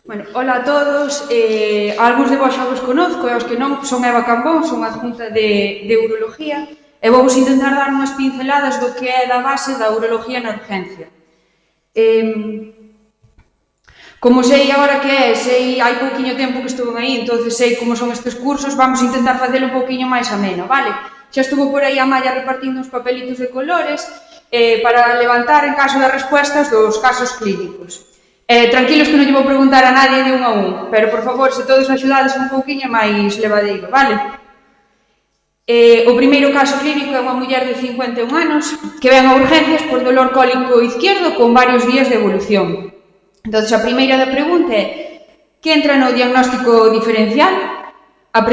Bueno, hola a todos, algúns de vos xa vos conozco e os que non son Eva Cambón, son adjunta de Uroloxía e vou vos intentar dar unhas pinceladas do que é da base da uroloxía na urgencia. Como sei agora que é, sei hai pouquiño tempo que estuve aí, entonces sei como son estes cursos, vamos a intentar facelo un pouquiño máis ameno, vale? Xa estuvo por aí a Malla repartindo uns papelitos de colores para levantar en caso das respuestas dos casos clínicos. Tranquilos que non lle vou preguntar a nadie de un a un, pero, por favor, se todos axudades un pouquiño máis levadeiro, vale? O primeiro caso clínico é unha muller de 51 anos que ven a urgencias por dolor cólico izquierdo con varios días de evolución. Entón, a primeira da pregunta é que entra no diagnóstico diferencial? A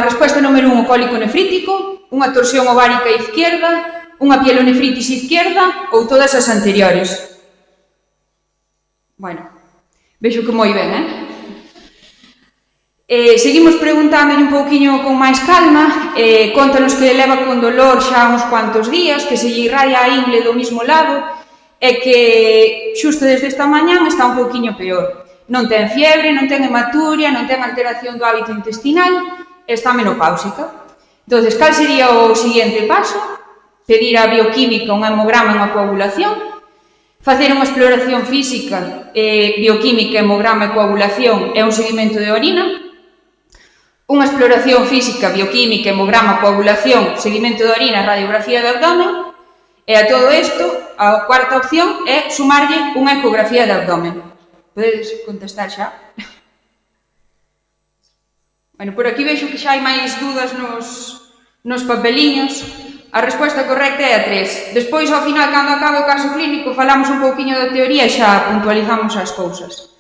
resposta número 1, o cólico nefrítico, unha torsión ovárica izquierda, unha pielonefritis izquierda ou todas as anteriores. Bueno, vexo que moi ben, seguimos preguntándolle un pouquiño con máis calma, contanos que leva con dolor xa uns cuantos días, que se lle irradia a ingle do mismo lado e que xusto desde esta mañán está un pouquiño peor. Non ten fiebre, non ten hematuria, non ten alteración do hábito intestinal, está menopáusica. Entón, cal sería o seguinte paso? Pedir a bioquímica un hemograma e unha coagulación, facer unha exploración física, bioquímica, hemograma e coagulación e un seguimento de orina, unha exploración física, bioquímica, hemograma, coagulación, seguimento de orina, radiografía de abdomen, e a todo isto, a cuarta opción é sumarlle unha ecografía de abdomen. Podedes contestar xa? Bueno, por aquí vexo que xa hai máis dúdas nos papeliños. A resposta correcta é a 3. Despois, ao final, cando acabe o caso clínico, falamos un pouquiño da teoría e xa puntualizamos as cousas.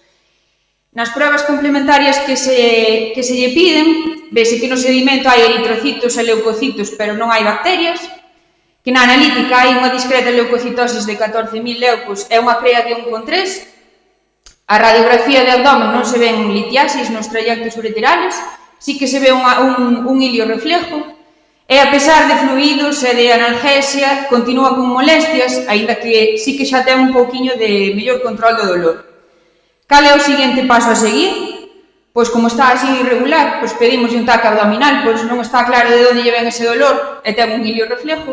Nas pruebas complementarias que se lle piden, vese que no sedimento hai eritrocitos e leucocitos, pero non hai bacterias, que na analítica hai unha discreta leucocitosis de 14.000 leucos e unha crea de 1,3. A radiografía de abdomen non se ven litiasis nos trayectos ureterales, sí que se ve un hilio reflejo, e a pesar de fluidos e de analgesia, continúa con molestias, aínda que sí que xa ten un pouquiño de mellor control do dolor. Cal é o seguinte paso a seguir? Pois como está así irregular, pois pedimos un TAC abdominal, pois non está claro de onde lle ven ese dolor e ten un hilio reflejo.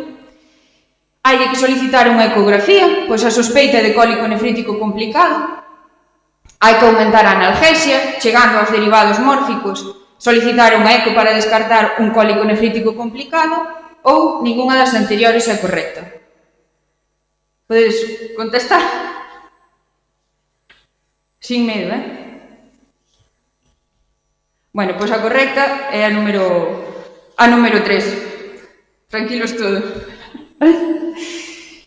Hai que solicitar unha ecografía, pois a sospeita de cólico nefrítico complicado. Hai que aumentar a analgesia, chegando aos derivados mórficos, solicitar unha eco para descartar un cólico nefrítico complicado ou ningunha das anteriores é correcta. Podedes contestar? Sin medo, Bueno, pois a correcta é a número 3. Tranquilos todos.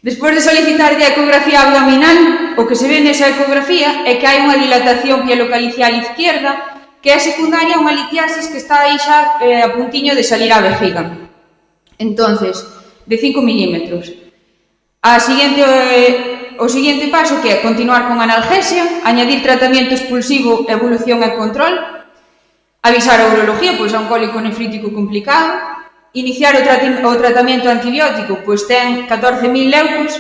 Despois de solicitar a ecografía abdominal, o que se ve nesa ecografía é que hai unha dilatación pielocalicial izquierda que é secundaria a unha litiasis que está aí xa a puntiño de salir á vejiga. Entonces, de 5 milímetros. O seguinte paso que é continuar con analgesia, añadir tratamento expulsivo, evolución e control, avisar a uroloxía, pois é un cólico nefrítico complicado, iniciar o tratamento antibiótico, pois ten 14.000 leucos,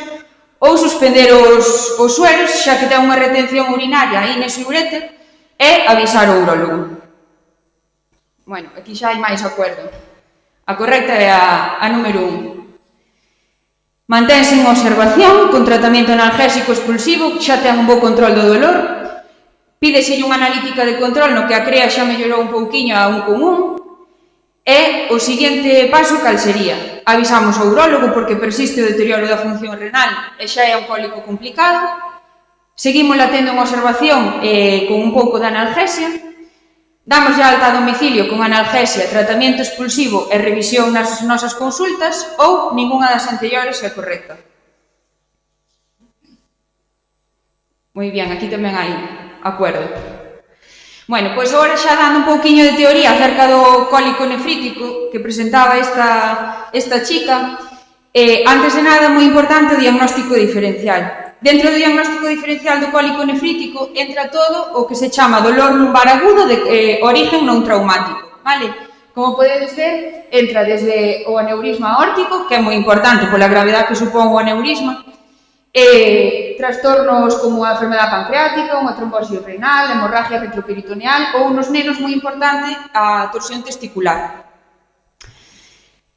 ou suspender os sueros, xa que ten unha retención urinaria aí nese uréter, e avisar o urólogo. Bueno, aquí xa hai máis acordo. A correcta é a número 1. Mantense en observación con tratamento analgésico expulsivo, que xa ten un bo control do dolor. Pídeselle unha analítica de control no que a crea xa mellorou un pouquiño a 1,1. E o seguinte paso cal sería? Avisamos ao urólogo porque persiste o deterioro da función renal e xa é un cólico complicado. Seguimos latendo en observación con un pouco de analgesia, damos de alta a domicilio con analgesia, tratamento expulsivo e revisión nas nosas consultas ou ningunha das anteriores é correcta. Moi ben, aquí tamén hai acordo. Bueno, pois agora xa dando un pouquiño de teoría acerca do cólico nefrítico que presentaba esta chica, antes de nada, moi importante o diagnóstico diferencial. Dentro do diagnóstico diferencial do cólico nefrítico entra todo o que se chama dolor lumbar agudo de origen non traumático, vale? Como podedes ver, entra desde o aneurisma aórtico, que é moi importante pola gravedade que supón o aneurisma, trastornos como a enfermedade pancreática, unha trombose renal, hemorragia retroperitoneal ou nos nenos moi importante a torsión testicular.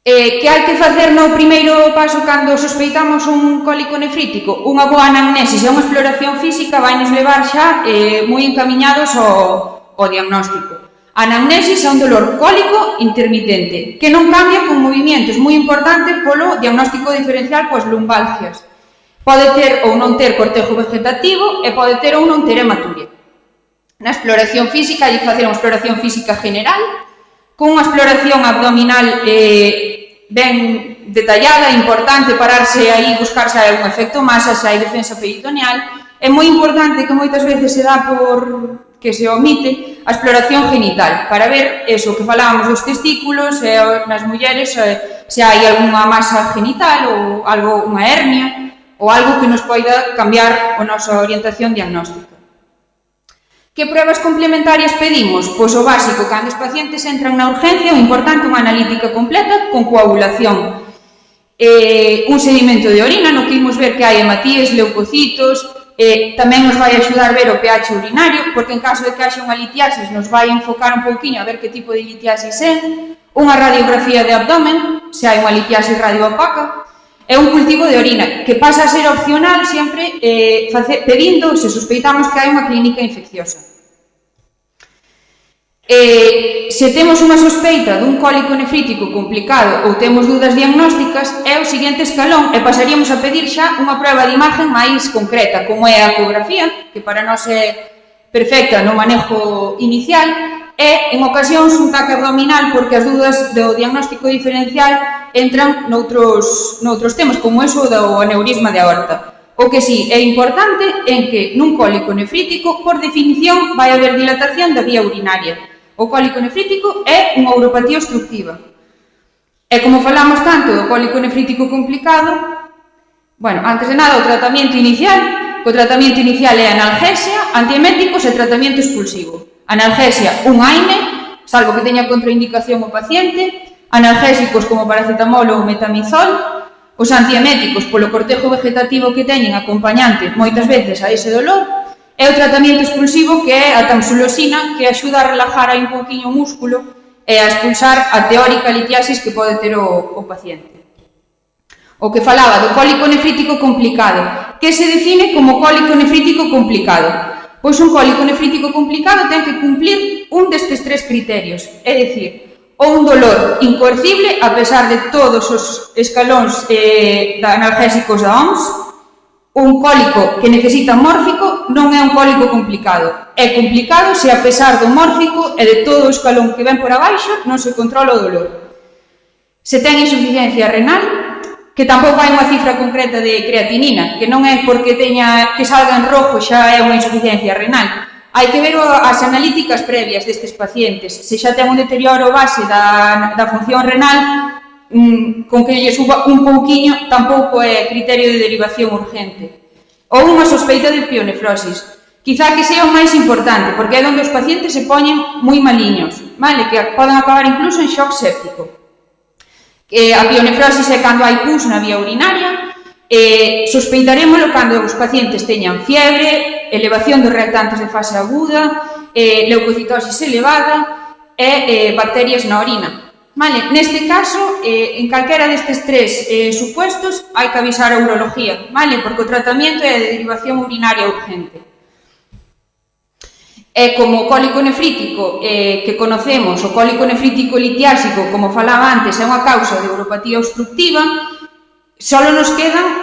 Que hai que facer no primeiro paso cando sospeitamos un cólico nefrítico? Unha boa anamnesis e unha exploración física vai nos levar xa moi encamiñados ao diagnóstico. A anamnesis é un dolor cólico intermitente que non cambia con movimentos, moi importante polo diagnóstico diferencial coas lumbalgias. Pode ter ou non ter cortejo vegetativo e pode ter ou non ter hematuria. Na exploración física, hai que facer unha exploración física general, con unha exploración abdominal ben detallada, importante pararse aí, buscar se hai un efecto masa, se hai defensa peritoneal. É moi importante que moitas veces se dá por que se omite a exploración genital, para ver eso que falábamos dos testículos, nas mulleres se hai algunha masa genital ou algo, unha hernia, ou algo que nos poida cambiar a nosa orientación diagnóstica. Que pruebas complementarias pedimos? Pois o básico, cando os pacientes entran na urgencia, o importante unha analítica completa con coagulación. Un sedimento de orina, no que imos ver que hai hematíes, leucocitos, tamén nos vai axudar ver o pH urinario, porque en caso de que haxa unha litiasis nos vai enfocar un pouquiño a ver que tipo de litiasis é, unha radiografía de abdomen, se hai unha litiasis radioopaca, é un cultivo de orina, que pasa a ser opcional sempre pedindo se sospeitamos que hai unha clínica infecciosa. Se temos unha sospeita dun cólico nefrítico complicado ou temos dudas diagnósticas, é o seguinte escalón e pasaríamos a pedir xa unha proba de imagen máis concreta, como é a ecografía, que para nós é perfecta no manejo inicial, e en ocasións un TAC abdominal, porque as dúdas do diagnóstico diferencial entran noutros temas, como eso do aneurisma de aorta. O que sí é importante é que nun cólico nefrítico, por definición, vai haber dilatación da vía urinaria. O cólico nefrítico é unha uropatía obstructiva. E como falamos tanto do cólico nefrítico complicado, bueno, antes de nada, o tratamento inicial é analgesia, antieméticos e tratamento expulsivo. Analgesia, un AINE, salvo que teña contraindicación o paciente, analgésicos como paracetamol ou metamizol, os antieméticos polo cortejo vegetativo que teñen acompañante moitas veces a ese dolor, e o tratamento expulsivo que é a tamsulosina, que axuda a relajar aí un pouquiño o músculo e a expulsar a teórica litiasis que pode ter o paciente. O que falaba do cólico nefrítico complicado, que se define como cólico nefrítico complicado. Pois un cólico nefrítico complicado ten que cumplir un destes tres criterios, é dicir, ou un dolor incoercible a pesar de todos os escalóns analgésicos da OMS, un cólico que necesita mórfico non é un cólico complicado. É complicado se a pesar do mórfico e de todo o escalón que ven por abaixo non se controla o dolor. Se ten insuficiencia renal, que tampouco hai unha cifra concreta de creatinina, que non é porque que salga en rojo xa é unha insuficiencia renal. Hai que ver as analíticas previas destes pacientes. Se xa ten un deterioro base da función renal, con que lle suba un pouquiño, tampouco é criterio de derivación urgente. Ou unha sospeita de pionefrosis. Quizá que sea o máis importante, porque é onde os pacientes se poñen moi maliños, vale? Que poden acabar incluso en shock séptico. A pionefrosis é cando hai pus na vía urinaria, sospeitaremoslo cando os pacientes teñan fiebre, elevación dos reactantes de fase aguda, leucocitosis elevada e bacterias na orina. Vale, neste caso, en calquera destes tres supuestos, hai que avisar a urología, vale? Porque o tratamento é de derivación urinaria urgente. E como o cólico nefrítico que conocemos, o cólico nefrítico litiásico, como falaba antes, é unha causa de uropatía obstructiva, solo nos quedan,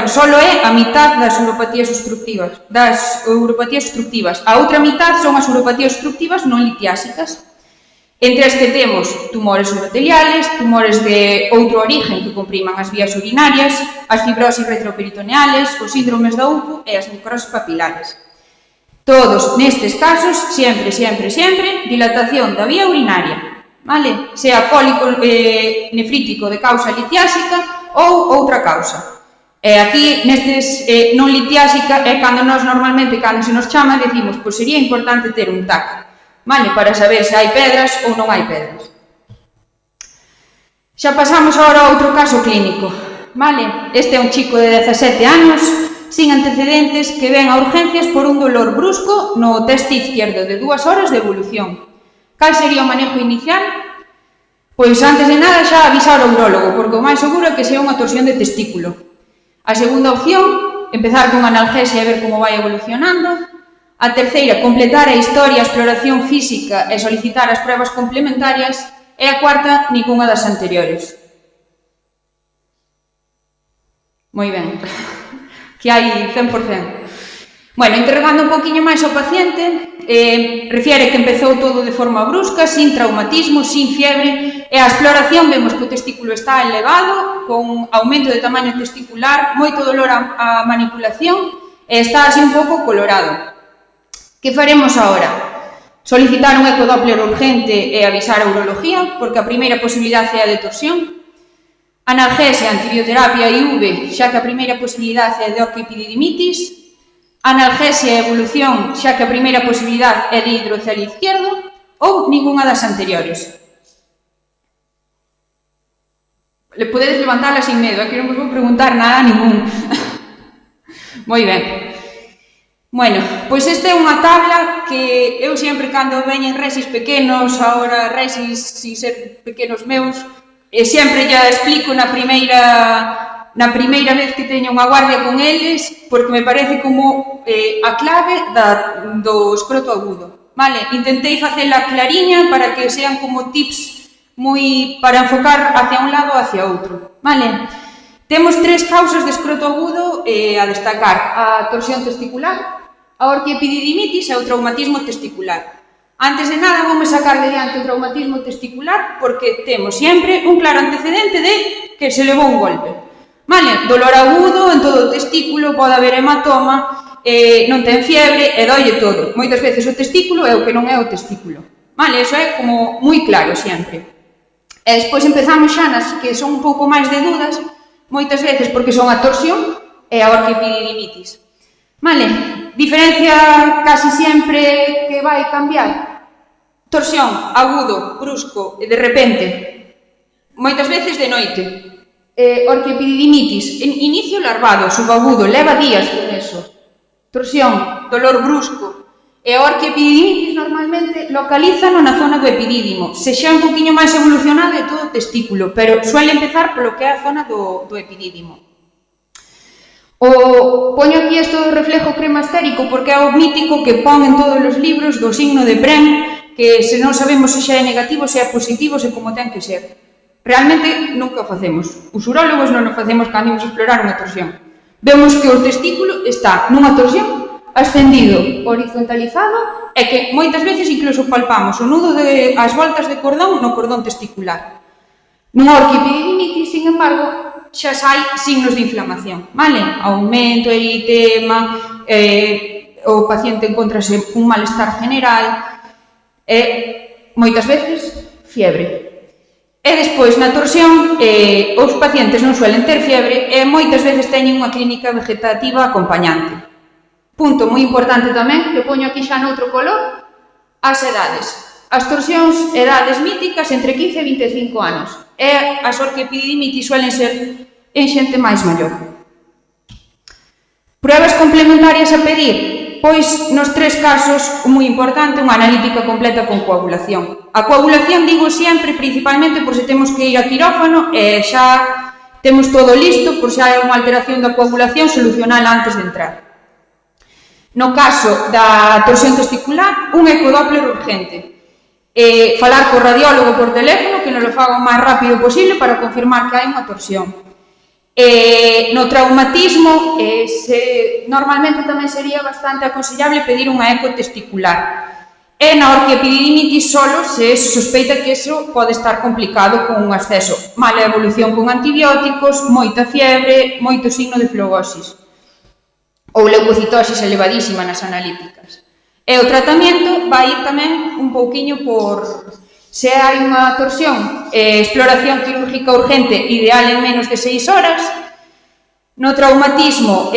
solo é a mitad das uropatías obstructivas. A outra mitad son as uropatías obstructivas non litiásicas, entre as que temos tumores uroteliales, tumores de outro origen que compriman as vías urinarias, as fibrosis retroperitoneales, os síndromes da UPU e as necrosis papilares. Todos nestes casos, sempre, dilatación da vía urinaria, vale? Sea cólico nefrítico de causa litiásica ou outra causa. E aquí, nestes non litiásica, é cando nós normalmente, cando se nos chama, decimos, pois sería importante ter un TAC, vale? Para saber se hai pedras ou non hai pedras. Xa pasamos agora a outro caso clínico, vale? Este é un chico de 17 anos, sin antecedentes que ven a urgencias por un dolor brusco no teste izquierdo de 2 horas de evolución. Cal sería o manejo inicial? Pois antes de nada xa avisar ao urólogo, porque o máis seguro é que sea unha torsión de testículo. A segunda opción, empezar con analgesia e ver como vai evolucionando. A terceira, completar a historia, a exploración física e solicitar as pruebas complementarias. E a cuarta, ningunha das anteriores. Moi ben, que hai 100%. Bueno, interrogando un poquinho máis ao paciente, refiere que empezou todo de forma brusca, sin traumatismo, sin fiebre, e a exploración vemos que o testículo está elevado, con aumento de tamaño testicular, moito dolor á manipulación, e está así un pouco colorado. Que faremos agora? Solicitar un ecodoppler urgente e avisar a uroloxía, porque a primeira posibilidade é a de torsión. Analgesia, antibioterapia e IV, xa que a primeira posibilidade é de orquiepididimitis. Analgesia e evolución, xa que a primeira posibilidade é de hidrocele izquierdo. Ou ningunha das anteriores. Le podedes levantala sin medo, que non vos vou preguntar nada a ningún. Moi ben. Bueno, pois esta é unha tabla que eu sempre cando veñen resis pequenos, agora resis sin ser pequenos meus, sempre ya explico na primeira vez que teño unha guardia con eles, porque me parece como a clave do escroto agudo. Vale, intentei facela clariña para que sean como tips moi para enfocar hacia un lado ou hacia outro. Vale, temos 3 causas de escroto agudo a destacar: a torsión testicular, a orquiepididimitis e o traumatismo testicular. Antes de nada, vamos sacar de diante o traumatismo testicular porque temos sempre un claro antecedente de que se levou un golpe. Vale, dolor agudo en todo o testículo, pode haber hematoma, non ten fiebre e dolle todo. Moitas veces o testículo é o que non é o testículo. Vale, iso é como moi claro sempre. E despois empezamos xa nas que son un pouco máis de dudas, moitas veces porque son a torsión e a orquiepididimitis. Vale, diferencia casi sempre que vai cambiar. Torsión, agudo, brusco, de repente. Moitas veces de noite. Orquiepididimitis, inicio larvado, subagudo, leva días con eso. Torsión, dolor brusco. E a orquiepididimitis normalmente localízano na zona do epidídimo. Se xa un poquinho máis evolucionado é todo o testículo, pero suele empezar polo que é a zona do epidídimo. Poño aquí isto do reflejo cremasterico porque é o mítico que pon en todos os libros do signo de Bren, que se non sabemos se xa é negativo, se é positivo, se como ten que ser. Realmente nunca o facemos. Os urólogos non o facemos cando imos explorar unha torsión. Vemos que o testículo está nunha torsión ascendido, horizontalizado, e que moitas veces incluso palpamos o nudo as voltas de cordón no cordón testicular. Nunha orquiepididimitis, sin embargo, xa sai signos de inflamación, vale? Aumento, eritema, o paciente encontrase un malestar general e, moitas veces, fiebre. E despois, na torsión, os pacientes non suelen ter fiebre e moitas veces teñen unha clínica vegetativa acompañante. Punto moi importante tamén, que poño aquí xa noutro color, as edades. As torsións, edades míticas, entre 15 e 25 anos. E as orquiepididimitis suelen ser en xente máis maior. Pruebas complementarias a pedir? Pois, nos 3 casos, moi importante, unha analítica completa con coagulación. A coagulación, digo sempre, principalmente por se temos que ir a quirófano e xa temos todo listo, por se hai unha alteración da coagulación, solucionala antes de entrar. No caso da torsión testicular, un ecodoppler urgente. Falar co radiólogo por teléfono, que nos lo faga o máis rápido posible para confirmar que hai unha torsión. No traumatismo, normalmente tamén sería bastante aconsellable pedir unha eco testicular. E na orquiepididimitis solo se sospeita que iso pode estar complicado con un acceso. Mala evolución con antibióticos, moita fiebre, moito signo de flogosis. Ou leucocitosis elevadísima nas analíticas. E o tratamento vai ir tamén un pouquiño por se hai unha torsión, exploración quirúrgica urgente ideal en menos de 6 horas. No traumatismo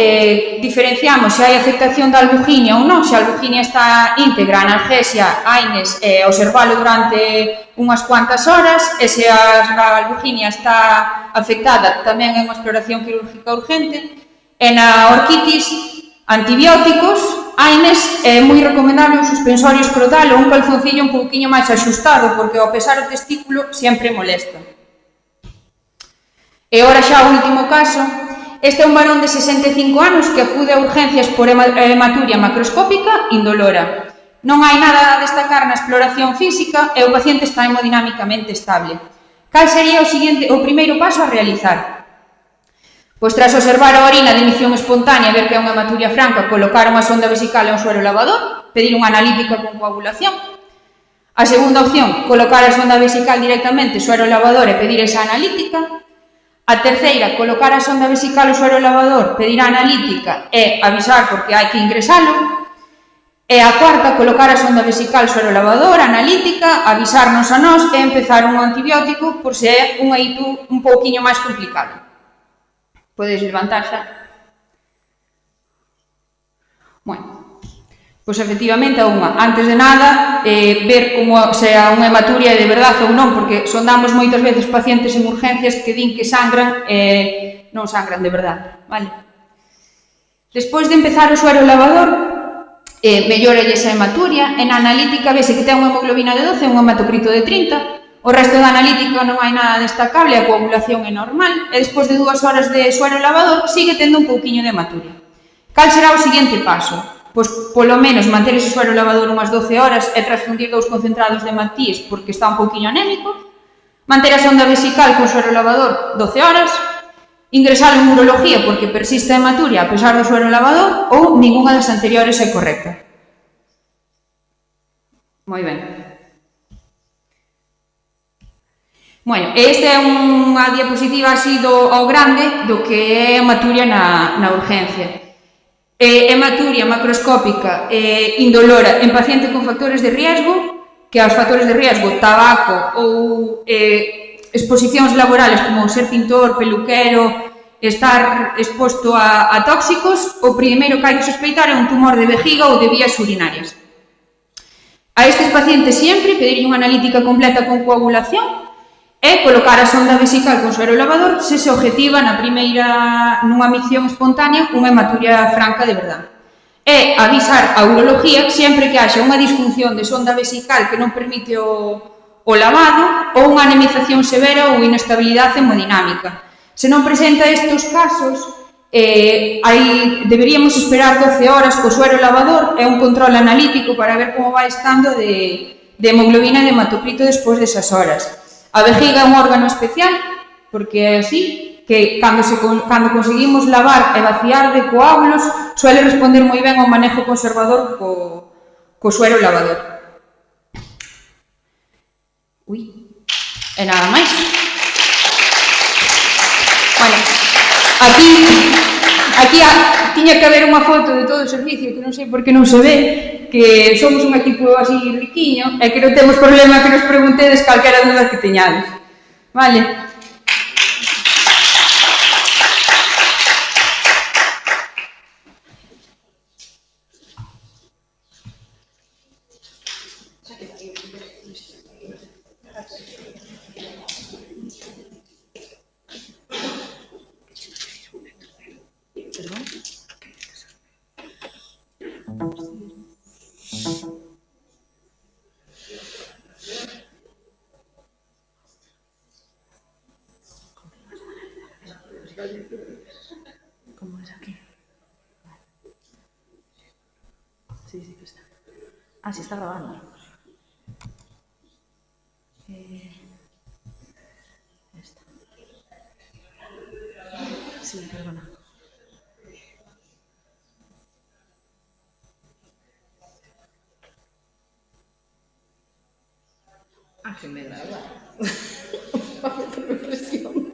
diferenciamos se hai afectación da albuginia ou non, se a albuginia está íntegra, analgesia, AINES, observalo durante unhas cuantas horas, e se a albuginia está afectada tamén é unha exploración quirúrgica urgente. E na orquitis, antibióticos, haines é moi recomendable un suspensorio escrotal ou un calzoncillo un pouquiño máis axustado, porque ao pesar o testículo sempre molesta. E ora xa o último caso, este é un varón de 65 anos que acude a urgencias por hematuria macroscópica indolora. Non hai nada a destacar na exploración física e o paciente está hemodinámicamente estable. Cal sería o primeiro paso a realizar? Pois tras observar a orina de emisión espontánea e ver que é unha hematuria franca, colocar unha sonda vesical e un suero lavador, pedir unha analítica con coagulación. A segunda opción, colocar a sonda vesical directamente, suero lavador e pedir esa analítica. A terceira, colocar a sonda vesical e o suero lavador, pedir a analítica e avisar porque hai que ingresalo. E a cuarta, colocar a sonda vesical, suero lavador, analítica, avisarnos a nós e empezar un antibiótico por se é un eitu un pouquiño máis complicado. Podes levantar xa. Bueno, pois efectivamente a unha. Antes de nada, ver como se a unha hematuria é de verdade ou non, porque sondamos moitas veces pacientes en urgencias que din que sangran e non sangran de verdade, vale? Despois de empezar o suero lavador, mellora esa hematuria, e na analítica vese que ten unha hemoglobina de 12 e un hematocrito de 30, o resto da analítica non hai nada destacable, a coagulación é normal, e despois de 2 horas de suero lavador sigue tendo un pouquiño de hematuria. Cal será o seguinte paso? Pois polo menos manter ese suero lavador unhas 12 horas e transfundir 2 concentrados de hematís porque está un pouquiño anémico, manter a sonda vesical con suero lavador 12 horas, ingresalo en urología porque persiste a hematuria a pesar do suero lavador ou ningunha das anteriores é correcta. Moi ben. Bueno, esta é unha diapositiva así ao grande do que é hematuria na urgencia. Hematuria macroscópica indolora en paciente con factores de riesgo, que aos factores de riesgo, tabaco ou exposicións laborales como ser pintor, peluquero, estar exposto a tóxicos, o primeiro que hai que sospeitar é un tumor de vejiga ou de vías urinarias. A estes pacientes sempre pedir unha analítica completa con coagulación e colocar a sonda vesical con suero lavador se se objetiva nunha micción espontánea unha hematuria franca de verdade. E avisar a urología sempre que haxa unha disfunción de sonda vesical que non permite o lavado ou unha anemización severa ou inestabilidade hemodinámica. Se non presenta estes casos, deberíamos esperar 12 horas co suero lavador e un control analítico para ver como vai estando de hemoglobina e de hematocrito despois desas horas. A vejiga é un órgano especial, porque é así, que cando conseguimos lavar e vaciar de coágulos, suele responder moi ben ao manejo conservador co suero lavador. E nada máis. Bueno, aquí tiña que haber unha foto de todo o servicio, que non sei por que non se ve, que somos un equipo así riquiño e que non temos problema que nos preguntedes calquera dúda que teñades. Vale? ¿Cómo es aquí? Sí, sí que está. Ah, sí está grabando. Esta. Sí, perdona. Ah, que me da igual. Por presión.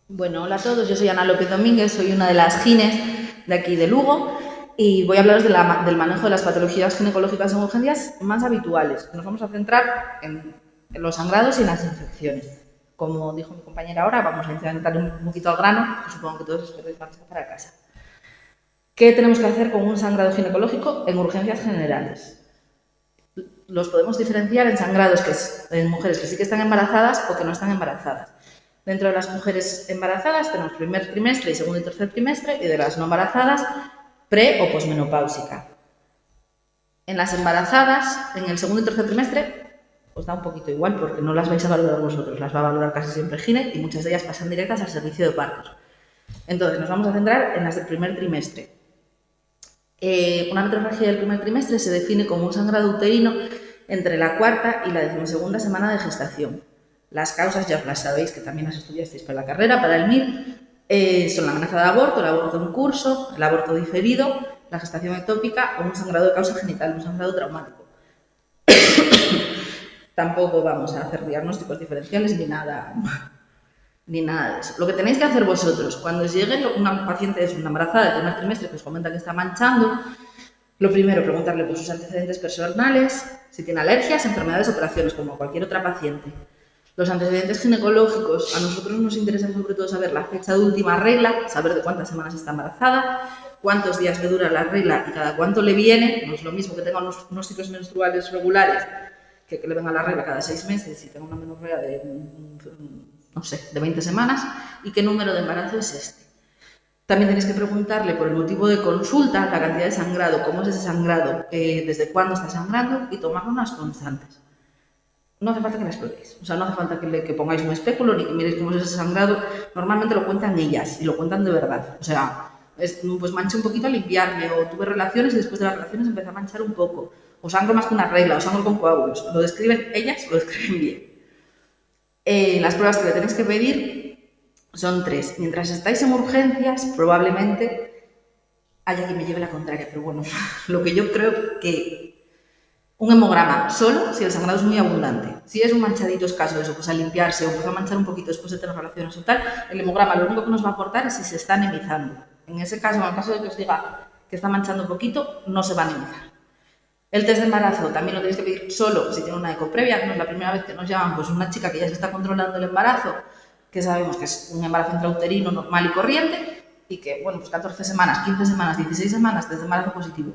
Bueno, hola a todos, yo soy Ana López Domínguez, soy una de las gines de aquí de Lugo y voy a hablaros del manejo de las patologías ginecológicas en urgencias más habituales. Nos vamos a centrar en los sangrados y en las infecciones. Como dijo mi compañera ahora, vamos a intentar un poquito al grano, que supongo que todos esperáis para casa. ¿Qué tenemos que hacer con un sangrado ginecológico en urgencias generales? Los podemos diferenciar en sangrados en mujeres que sí que están embarazadas o que no están embarazadas. Dentro de las mujeres embarazadas tenemos primer trimestre y segundo y tercer trimestre, y de las no embarazadas, pre o posmenopáusica. En las embarazadas, en el segundo y tercer trimestre, os da un poquito igual porque no las vais a valorar vosotros, las va a valorar casi siempre gine y muchas de ellas pasan directas al servicio de partos. Entonces, nos vamos a centrar en las del primer trimestre. Una metrorragia del primer trimestre se define como un sangrado uterino entre la cuarta y la 12ª semana de gestación. Las causas ya os las sabéis, que también las estudiasteis para la carrera, para el MIR, son la amenaza de aborto, el aborto en curso, el aborto diferido, la gestación ectópica o un sangrado de causa genital, un sangrado traumático. Tampoco vamos a hacer diagnósticos diferenciales ni nada de eso. Lo que tenéis que hacer vosotros, cuando os llegue una paciente, una embarazada del primer trimestre que os comenta que está manchando, lo primero, preguntarle por sus antecedentes personales, si tiene alergias, enfermedades, operaciones, como cualquier otra paciente. Los antecedentes ginecológicos, a nosotros nos interesa sobre todo saber la fecha de última regla, saber de cuántas semanas está embarazada, cuántos días le dura la regla y cada cuánto le viene. No es lo mismo que tenga unos ciclos menstruales regulares que le venga la regla cada 6 meses y tenga una menorrea de, no sé, de 20 semanas, y qué número de embarazo es este. También tenéis que preguntarle por el motivo de consulta, la cantidad de sangrado, cómo es ese sangrado, desde cuándo está sangrando, y tomar unas constantes. No hace falta que la explotéis, o sea, no hace falta que pongáis un espéculo ni que miréis cómo es ese sangrado. Normalmente lo cuentan ellas y lo cuentan de verdad. O sea, pues manché un poquito a limpiarme, o tuve relaciones y después de las relaciones empecé a manchar un poco, o sangro más que una regla, o sangro con coágulos. Lo describen ellas, lo describen bien. Las pruebas que le tenéis que pedir son 3. Mientras estáis en urgencias, probablemente haya quien me lleve la contraria, pero bueno, lo que yo creo que un hemograma solo si el sangrado es muy abundante. Si es un manchadito escaso, eso, pues al limpiarse o empezó a manchar un poquito después de tener relaciones o tal, el hemograma lo único que nos va a aportar es si se está anemizando. En ese caso, en el caso de que os diga que está manchando un poquito, no se va a anemizar. El test de embarazo también lo tenéis que pedir solo si tiene una eco previa. No es la primera vez que nos llaman pues una chica que ya se está controlando el embarazo, que sabemos que es un embarazo intrauterino normal y corriente, y que, bueno, pues 14 semanas, 15 semanas, 16 semanas test de embarazo positivo.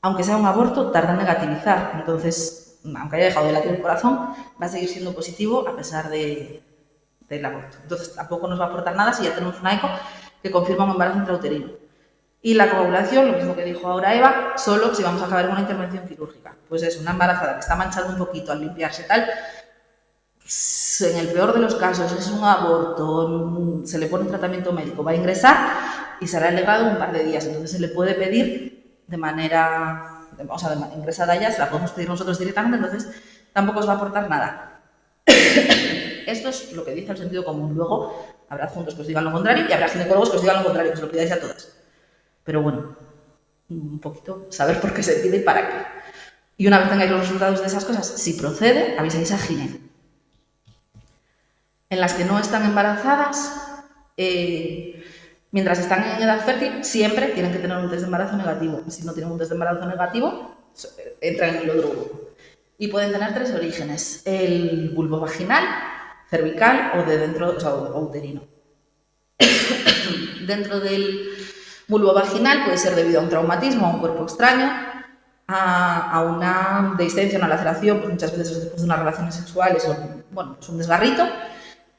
Aunque sea un aborto, tarda en negativizar. Entonces, aunque haya dejado de latir el corazón, va a seguir siendo positivo a pesar del aborto. Entonces, tampoco nos va a aportar nada si ya tenemos una eco que confirma un embarazo intrauterino. Y la coagulación, lo mismo que dijo ahora Eva, solo si vamos a acabar en una intervención quirúrgica. Pues es una embarazada que está manchando un poquito al limpiarse tal, pues en el peor de los casos es un aborto, se le pone un tratamiento médico, va a ingresar y será alegado un par de días. Entonces se le puede pedir de manera, o sea, ingresada ya, se la podemos pedir nosotros directamente, entonces tampoco os va a aportar nada. Esto es lo que dice el sentido común. Luego habrá adjuntos que os digan lo contrario y habrá ginecólogos que os digan lo contrario, que os lo pidáis a todas. Pero bueno, un poquito saber por qué se pide y para qué. Y una vez tengáis los resultados de esas cosas, si procede, avisáis a gine. En las que no están embarazadas, mientras están en edad fértil, siempre tienen que tener un test de embarazo negativo. Si no tienen un test de embarazo negativo, entran en el otro grupo. Y pueden tener 3 orígenes: el vulvovaginal, cervical o de dentro, o sea, o uterino. Dentro del vulvovaginal puede ser debido a un traumatismo, a un cuerpo extraño, a una dehiscencia, una laceración, pues muchas veces después de unas relaciones sexuales, o bueno, pues un desgarrito.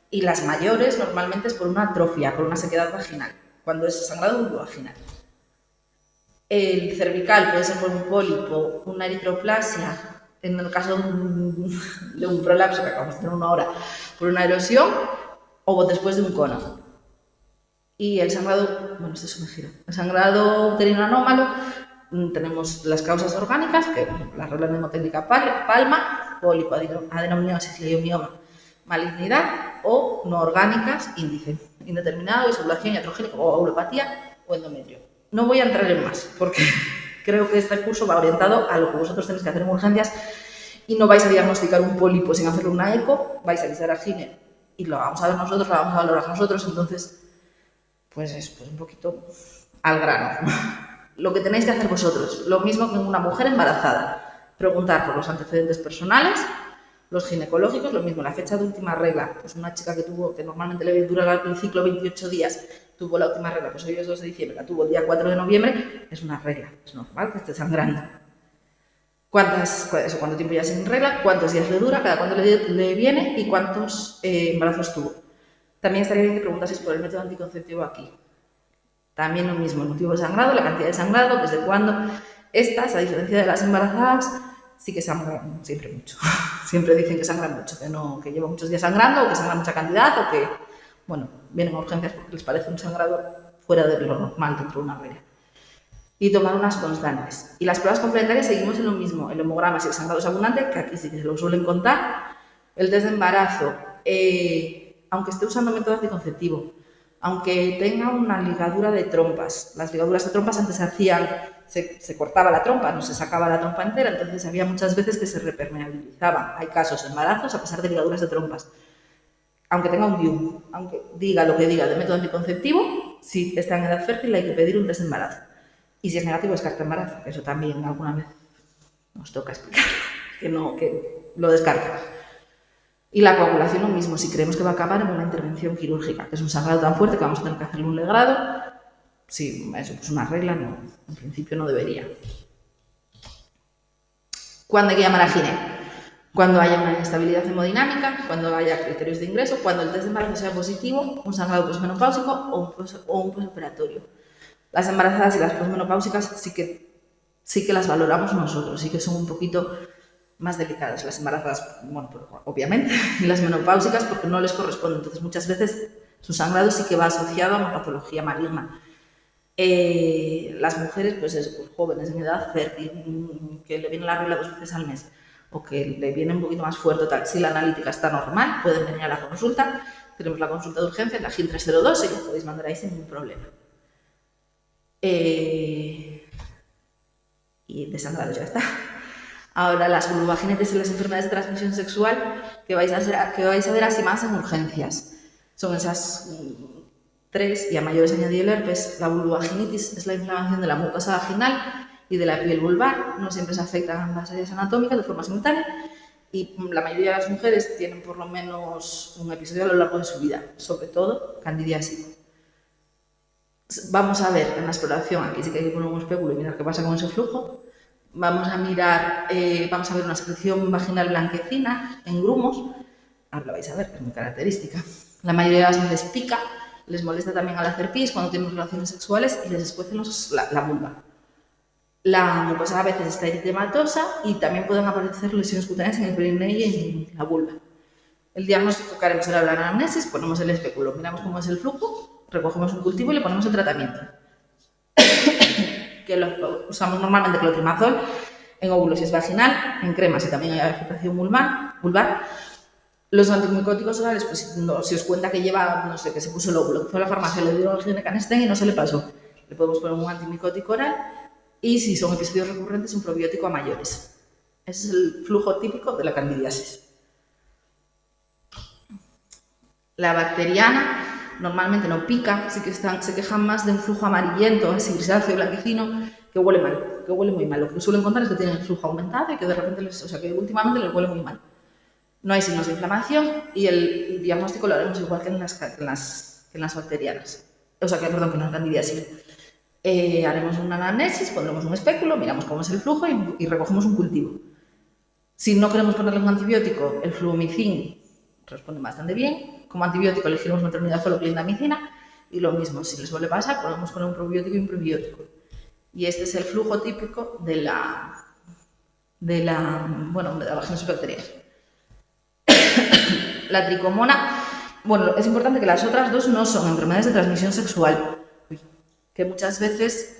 Y las mayores normalmente es por una atrofia, por una sequedad vaginal, cuando es sangrado vulvovaginal. El cervical puede ser por un pólipo, una eritroplasia, en el caso de un prolapso que acabamos de tener una hora, por una erosión, o después de un cono. Y el sangrado, bueno, este es un giro. El sangrado uterino anómalo, tenemos las causas orgánicas, que la regla mnemotécnica palma, pólipo, adenomiosis, leiomioma, malignidad, o no orgánicas, índice indeterminado, isovulación iatrogénica o uropatía o endometrio. No voy a entrar en más, porque creo que este curso va orientado a lo que vosotros tenéis que hacer en urgencias y no vais a diagnosticar un pólipo sin hacerle una eco, vais a avisar al gine y lo vamos a ver nosotros, lo vamos a valorar nosotros, entonces pues es pues un poquito al grano. Lo que tenéis que hacer vosotros, lo mismo que en una mujer embarazada, preguntar por los antecedentes personales, Los ginecológicos, lo mismo, la fecha de última regla, pues una chica que normalmente le dura el ciclo 28 días, tuvo la última regla, pues hoy es 2 de diciembre, la tuvo el día 4 de noviembre, es una regla, es normal que esté sangrando. ¿Cuánto tiempo ya sin regla? ¿Cuántos días le dura? ¿Cada cuánto le viene? ¿Y cuántos embarazos tuvo? También estaría bien que preguntases por el método anticonceptivo aquí. También lo mismo, el motivo de sangrado, la cantidad de sangrado, desde cuándo. Estas, a diferencia de las embarazadas, sí que sangran siempre mucho. Siempre dicen que sangran mucho, que llevan muchos días sangrando, o que sangran mucha cantidad, o que, bueno, vienen a urgencias porque les parece un sangrado fuera de lo normal dentro de una regla. Y tomar unas constantes. Y las pruebas complementarias seguimos en lo mismo, el hemograma si el sangrado es abundante, que aquí sí que se lo suelen contar, el test de embarazo, aunque esté usando método anticonceptivo, aunque tenga una ligadura de trompas. Las ligaduras de trompas antes se cortaba la trompa, no se sacaba la trompa entera, entonces había muchas veces que se repermeabilizaban. Hay casos de embarazos a pesar de ligaduras de trompas. Aunque tenga un DIU, aunque diga lo que diga de método anticonceptivo, si está en edad fértil hay que pedir un test de embarazo. Y si es negativo, descarta embarazo, que eso también alguna vez nos toca explicar, que lo descarta. Y la coagulación lo mismo, si creemos que va a acabar en una intervención quirúrgica, que es un sangrado tan fuerte que vamos a tener que hacerle un legrado, sí, eso pues una regla, no, en principio no debería. ¿Cuándo hay que llamar a gine? Cuando haya una inestabilidad hemodinámica, cuando haya criterios de ingreso, cuando el test de embarazo sea positivo, un sangrado posmenopáusico o un posoperatorio. Las embarazadas y las posmenopáusicas sí que las valoramos nosotros, sí que son un poquito más delicadas. Las embarazadas, bueno, pues, obviamente, y las menopáusicas porque no les corresponde. Entonces, muchas veces su sangrado sí que va asociado a una patología maligna. Las mujeres, pues jóvenes en edad fértil, que le viene la regla 2 veces al mes o que le viene un poquito más fuerte, tal, si la analítica está normal, pueden venir a la consulta. Tenemos la consulta de urgencia, la GIN 302, y lo podéis mandar ahí sin ningún problema. Y desangrados ya está. Ahora, las vulvovaginetes y las enfermedades de transmisión sexual que vais a ver así más en urgencias. Son esas 3, y a mayores añadir el herpes. La vulvovaginitis es la inflamación de la mucosa vaginal y de la piel vulvar. No siempre se afectan ambas áreas anatómicas de forma simultánea. Y la mayoría de las mujeres tienen por lo menos un episodio a lo largo de su vida, sobre todo candidiasis. Vamos a ver en la exploración, aquí sí que hay que poner un espéculo y mirar qué pasa con ese flujo. Vamos a ver una secreción vaginal blanquecina en grumos. Ahora la vais a ver, que es muy característica. La mayoría de las mujeres pica, les molesta también al hacer pis cuando tienen relaciones sexuales y les escuecen la vulva. La mucosa a veces está eritematosa y también pueden aparecer lesiones cutáneas en el perineo y en la vulva. El diagnóstico que haremos será la anamnesis, ponemos el espéculo, miramos cómo es el flujo, recogemos un cultivo y le ponemos el tratamiento. Que lo usamos normalmente clotrimazol en óvulos si es vaginal, en cremas si también hay afectación vulvar. Los antimicóticos orales, pues no, si os cuenta que lleva, no sé, que se puso el óvulo, que fue a la farmacia, le dieron el ginecanestén y no se le pasó, le podemos poner un antimicótico oral. Y si son episodios recurrentes, un probiótico a mayores. Ese es el flujo típico de la candidiasis. La bacteriana normalmente no pica, sí que se quejan más de un flujo amarillento, así grisáceo, blanquecino, que huele mal, que huele muy mal. Lo que suelen contar es que tienen el flujo aumentado y que de repente que últimamente les huele muy mal. No hay signos de inflamación y el diagnóstico lo haremos igual que en las bacterianas. Que en la candidiasis. Haremos una anamnesis, pondremos un espéculo, miramos cómo es el flujo y recogemos un cultivo. Si no queremos ponerle un antibiótico, el flumicin responde bastante bien. Como antibiótico elegiremos metronidazol o clindamicina y lo mismo, si les suele pasar, podemos poner un probiótico y un prebiótico. Y este es el flujo típico de la vaginosis bacteriana. La tricomona, bueno, es importante que las otras dos no son enfermedades de transmisión sexual, que muchas veces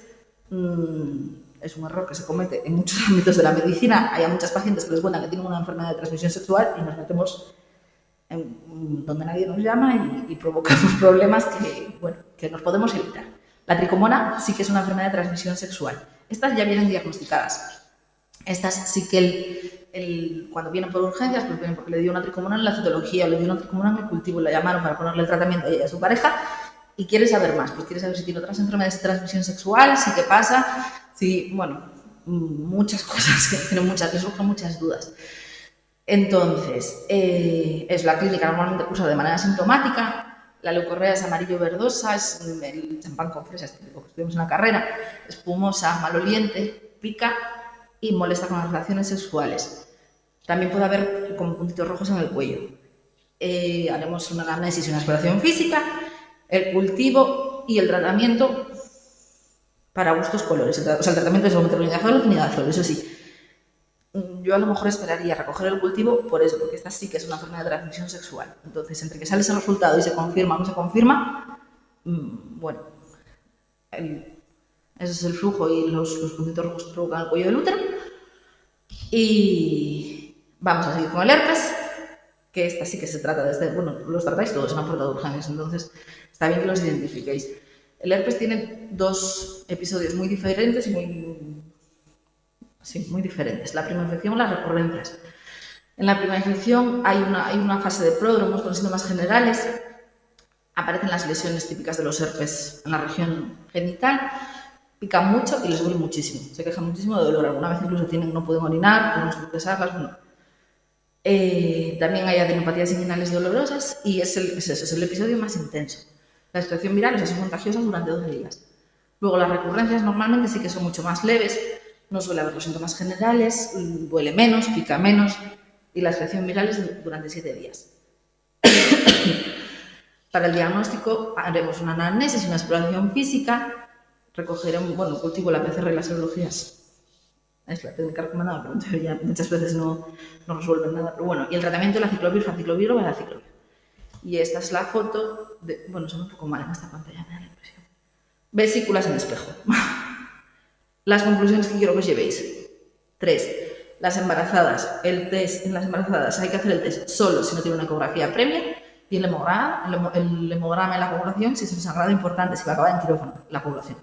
es un error que se comete en muchos ámbitos de la medicina. Hay a muchas pacientes que les cuentan que tienen una enfermedad de transmisión sexual y nos metemos donde nadie nos llama y provocamos problemas que nos podemos evitar. La tricomona sí que es una enfermedad de transmisión sexual. Estas ya vienen diagnosticadas. Estas sí que cuando vienen por urgencias, pues vienen porque le dio una tricomona en la citología, le dio una tricomona en el cultivo, la llamaron para ponerle el tratamiento a ella y a su pareja y quiere saber más, pues quiere saber si tiene otras enfermedades de transmisión sexual, si qué pasa, si, muchas cosas, que surgen muchas dudas. Entonces, es la clínica normalmente cursa de manera asintomática. La leucorrea es amarillo verdosa, es el champán con fresas, típico que estuvimos en la carrera, espumosa, maloliente, pica y molesta con las relaciones sexuales. También puede haber como puntitos rojos en el cuello. Haremos una anamnesis y una exploración física, el cultivo y el tratamiento para gustos colores. O sea, el tratamiento es o metronidazol o fenidazol, eso sí. Yo a lo mejor esperaría recoger el cultivo por eso, porque esta sí que es una enfermedad de transmisión sexual. Entonces, entre que sale ese resultado y se confirma o no se confirma, bueno, ese es el flujo y los puntitos rojos que provocan el cuello del útero. Y vamos a seguir con el herpes, que esta sí que se trata desde, bueno, los tratáis todos en la puerta de urgencias, entonces está bien que los identifiquéis. El herpes tiene dos episodios muy diferentes y muy diferentes. La primera infección o las recurrencias. En la primera infección hay una fase de pródromos con síntomas generales. Aparecen las lesiones típicas de los herpes en la región genital. Pican mucho y les duele muchísimo. Se quejan muchísimo de dolor. Alguna vez incluso no pueden orinar, pueden expresarlas. Bueno. También hay adenopatías inguinales dolorosas y es el episodio más intenso. La excreción viral es contagiosa durante 12 días. Luego las recurrencias normalmente sí que son mucho más leves. No suele haber los síntomas generales, duele menos, pica menos y la excreción viral es durante 7 días. Para el diagnóstico haremos una anamnesis y una exploración física, recogeremos, bueno, cultivo la PCR y las serologías. Es la técnica recomendada, pero en teoría muchas veces no resuelven nada. Pero bueno, y el tratamiento de la ciclovir, faciclovir o valaciclovir. Y esta es la foto de, bueno, se ve un poco mal en esta pantalla, me da la impresión. Vesículas en espejo. Las conclusiones que quiero que os llevéis. 3. Las embarazadas. El test en las embarazadas hay que hacer el test solo si no tiene una ecografía previa. Y el hemograma en la coagulación, si es un sangrado importante, si va a acabar en quirófano, la coagulación.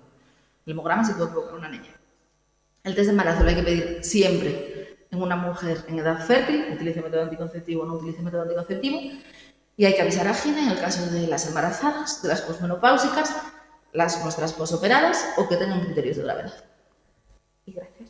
El hemograma sí puede provocar una anemia. El test de embarazo lo hay que pedir siempre en una mujer en edad fértil, utilice método anticonceptivo o no utilice método anticonceptivo. Y hay que avisar a GINE en el caso de las embarazadas, de las posmenopáusicas, nuestras posoperadas o que tengan criterios de gravedad. Y gracias.